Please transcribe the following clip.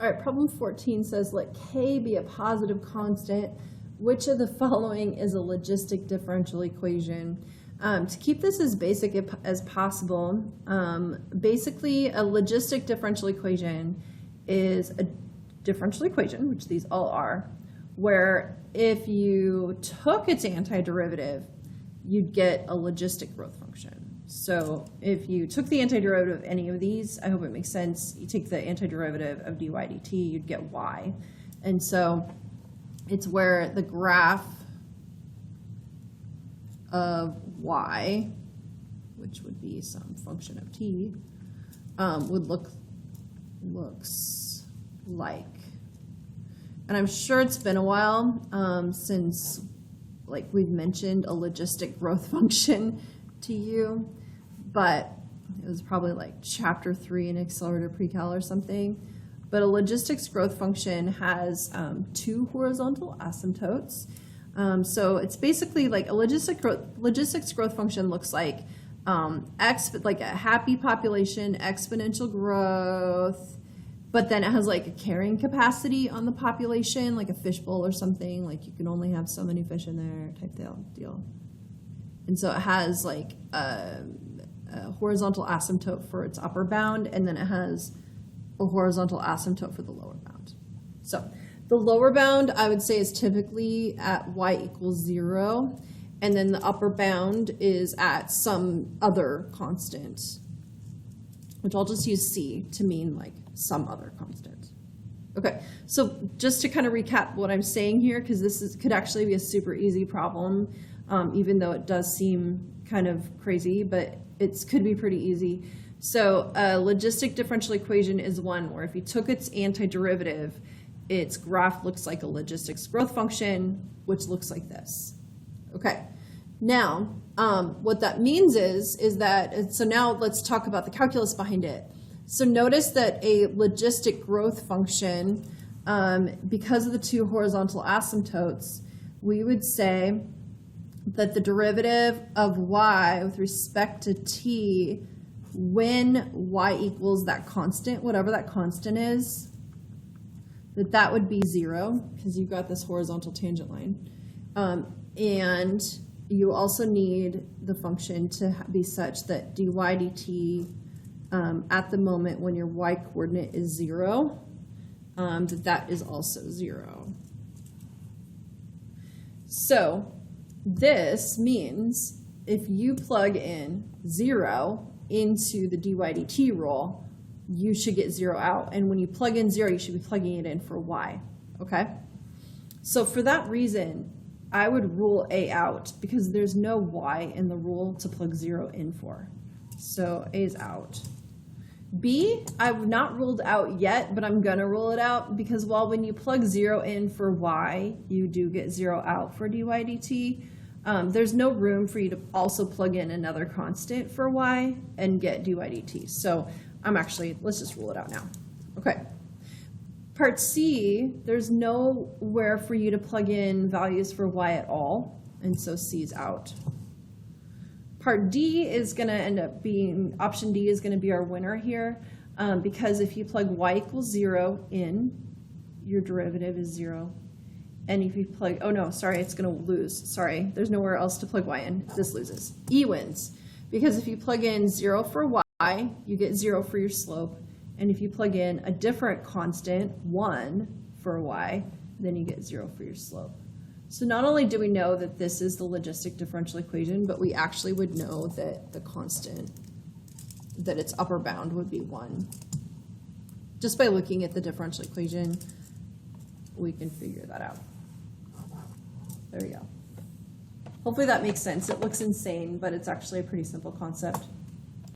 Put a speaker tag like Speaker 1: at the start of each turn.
Speaker 1: All right, problem 14 says, let K be a positive constant. Which of the following is a logistic differential equation? To keep this as basic as possible, basically a logistic differential equation is a differential equation, which these all are, where if you took its antiderivative, you'd get a logistic growth function. So if you took the antiderivative of any of these, I hope it makes sense, you take the antiderivative of dy dt, you'd get y. And so it's where the graph of y, which would be some function of t, would looks like. And I'm sure it's been a while since we've mentioned a logistic growth function to you, but it was probably like chapter 3 in accelerator pre-cal or something. But a logistics growth function has 2 horizontal asymptotes. So it's basically like a logistics growth function looks like like a happy population, exponential growth, but then it has like a carrying capacity on the population, like a fishbowl or something, like you can only have so many fish in there type deal. And so it has like a horizontal asymptote for its upper bound, and then it has a horizontal asymptote for the lower bound. So the lower bound, I would say, is typically at y equals 0, and then the upper bound is at some other constant, which I'll just use c to mean like some other constant. Okay, so just to kind of recap what I'm saying here, because this could actually be a super easy problem, even though it does seem kind of crazy, but it could be pretty easy. So a logistic differential equation is one where if you took its antiderivative, its graph looks like a logistics growth function, which looks like this. Okay, now what that means is that, so now let's talk about the calculus behind it. So notice that a logistic growth function, because of the 2 horizontal asymptotes, we would say that the derivative of y with respect to t when y equals that constant, whatever that constant is, that would be 0 because you've got this horizontal tangent line. And you also need the function to be such that dy dt at the moment when your y coordinate is 0, that is also 0. So this means if you plug in 0 into the dy dt rule, you should get 0 out. And when you plug in 0, you should be plugging it in for y, okay? So for that reason, I would rule A out because there's no y in the rule to plug 0 in for. So A is out. B, I've not ruled out yet, but I'm gonna rule it out because while when you plug 0 in for y, you do get 0 out for dy dt, there's no room for you to also plug in another constant for y and get dy dt. So let's just rule it out now. Okay. Part C, there's nowhere for you to plug in values for y at all, and so C is out. Part D is going to end up being, option D is going to be our winner here, because if you plug y equals 0 in, your derivative is 0. And if you plug, oh no, sorry, it's going to lose. Sorry, there's nowhere else to plug y in. This loses. E wins, because if you plug in 0 for y, you get 0 for your slope. And if you plug in a different constant, 1 for y, then you get 0 for your slope. So not only do we know that this is the logistic differential equation, but we actually would know that the constant, that its upper bound would be 1. Just by looking at the differential equation, we can figure that out. There we go. Hopefully that makes sense. It looks insane, but it's actually a pretty simple concept.